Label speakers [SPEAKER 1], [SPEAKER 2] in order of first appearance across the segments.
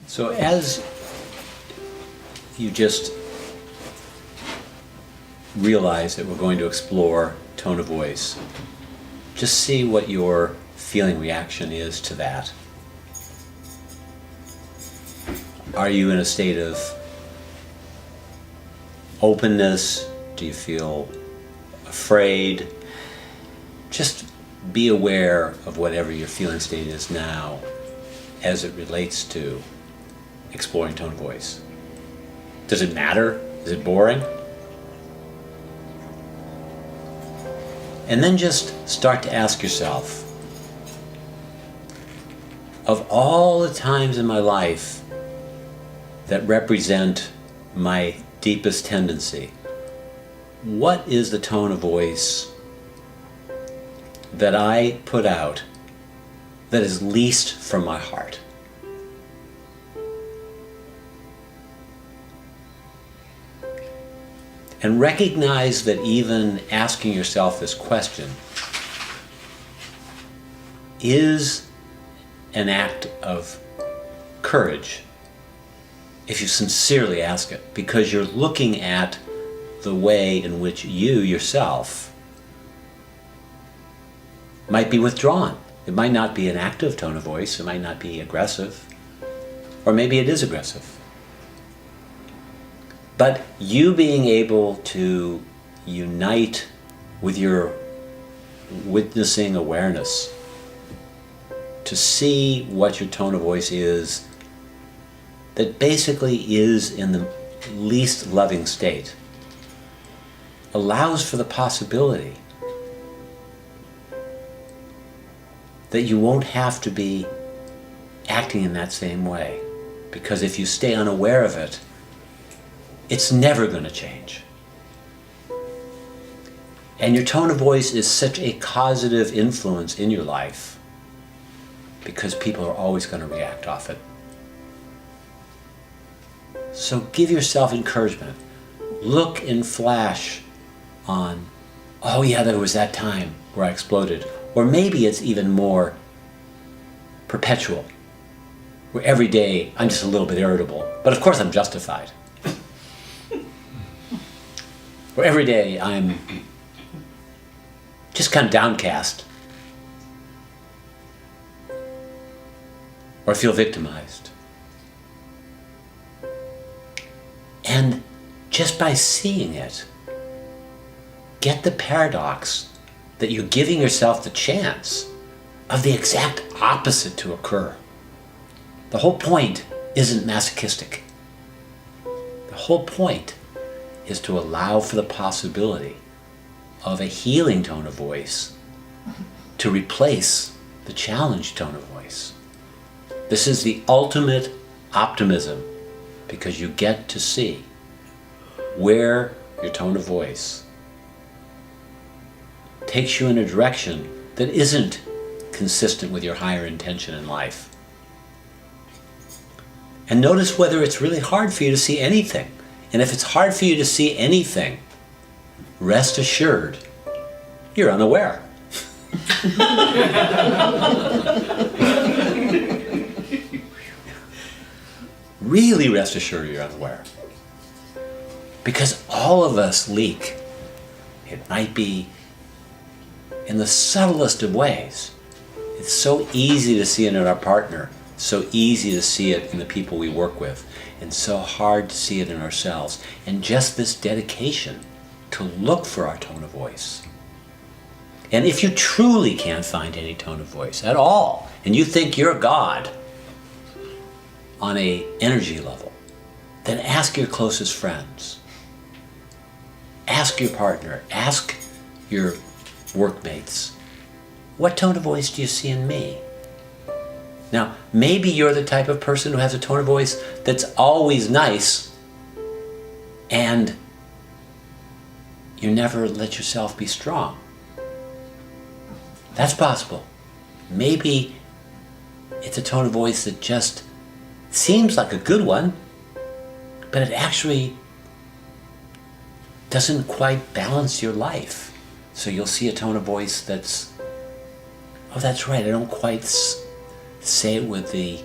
[SPEAKER 1] So as you just realize that we're going to explore tone of voice, just see what your feeling reaction is to that. Are you in a state of openness? Do you feel afraid? Just be aware of whatever your feeling state is now as it relates to exploring tone of voice. Does it matter? Is it boring? And then just start to ask yourself, of all the times in my life that represent my deepest tendency, what is the tone of voice that I put out that is least from my heart? And recognize that even asking yourself this question is an act of courage if you sincerely ask it, because you're looking at the way in which you yourself might be withdrawn. It might not be an active tone of voice, it might not be aggressive, or maybe it is aggressive. But you being able to unite with your witnessing awareness, to see what your tone of voice is, that basically is in the least loving state, allows for the possibility that you won't have to be acting in that same way. Because if you stay unaware of it, it's never going to change. And your tone of voice is such a causative influence in your life because people are always going to react off it. So give yourself encouragement. Look and flash on, oh yeah, there was that time where I exploded. Or maybe it's even more perpetual, where every day I'm just a little bit irritable, but of course I'm justified. Where every day I'm just kind of downcast, or I feel victimized. And just by seeing it, get the paradox that you're giving yourself the chance of the exact opposite to occur. The whole point isn't masochistic. The whole point is to allow for the possibility of a healing tone of voice to replace the challenged tone of voice. This is the ultimate optimism, because you get to see where your tone of voice takes you in a direction that isn't consistent with your higher intention in life. And notice whether it's really hard for you to see anything. And if it's hard for you to see anything, rest assured, you're unaware. Really rest assured you're unaware. Because all of us leak. It might be in the subtlest of ways. It's so easy to see it in our partner, so easy to see it in the people we work with, and so hard to see it in ourselves. And just this dedication to look for our tone of voice. And if you truly can't find any tone of voice at all, and you think you're God on an energy level, then ask your closest friends. Ask your partner. Ask your workmates. What tone of voice do you see in me? Now, maybe you're the type of person who has a tone of voice that's always nice, and you never let yourself be strong. That's possible. Maybe it's a tone of voice that just seems like a good one, but it actually doesn't quite balance your life. So you'll see a tone of voice that's, oh, that's right, I don't quite say it with the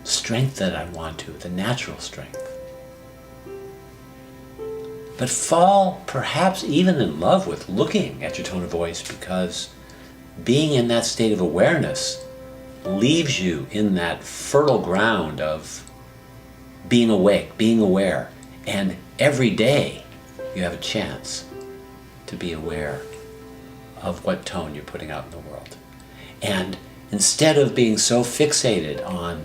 [SPEAKER 1] strength that I want to, the natural strength. But fall perhaps even in love with looking at your tone of voice, because being in that state of awareness leaves you in that fertile ground of being awake, being aware, and every day you have a chance to be aware of what tone you're putting out in the world. And instead of being so fixated on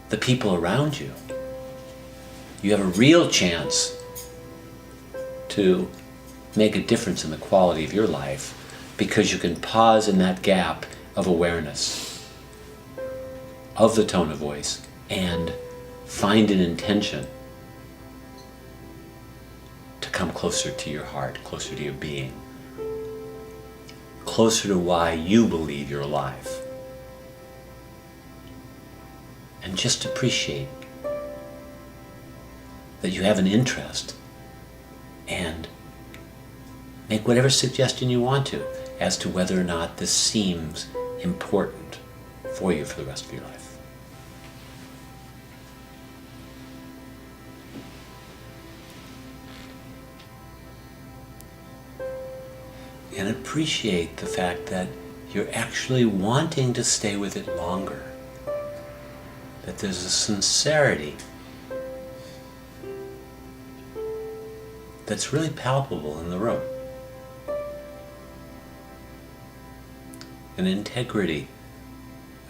[SPEAKER 1] the people around you, you have a real chance to make a difference in the quality of your life, because you can pause in that gap of awareness of the tone of voice and find an intention to come closer to your heart, closer to your being, closer to why you believe you're alive. And just appreciate that you have an interest, and make whatever suggestion you want to as to whether or not this seems important for you for the rest of your life. And appreciate the fact that you're actually wanting to stay with it longer. That there's a sincerity that's really palpable in the room. An integrity,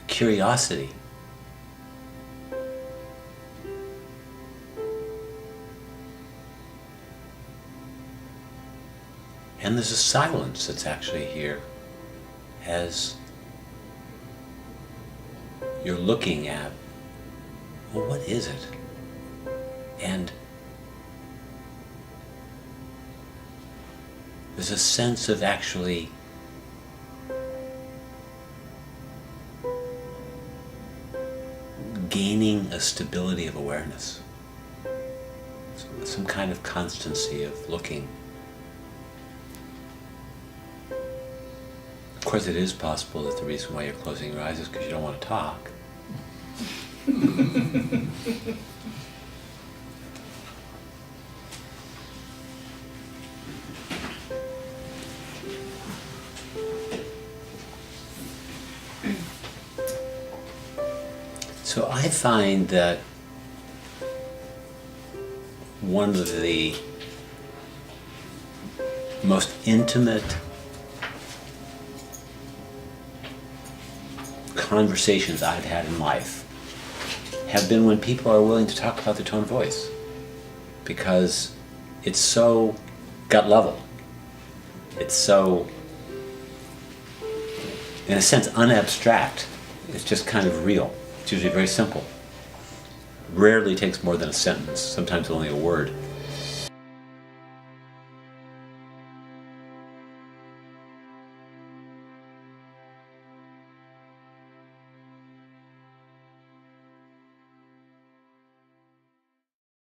[SPEAKER 1] a curiosity. And there's a silence that's actually here as you're looking at, well, what is it? And there's a sense of actually gaining a stability of awareness, some kind of constancy of looking. Of course, it is possible that the reason why you're closing your eyes is because you don't want to talk. So I find that one of the most intimate conversations I've had in life have been when people are willing to talk about their tone of voice, because it's so gut level. It's so, in a sense, unabstract. It's just kind of real. It's usually very simple. Rarely takes more than a sentence, sometimes only a word.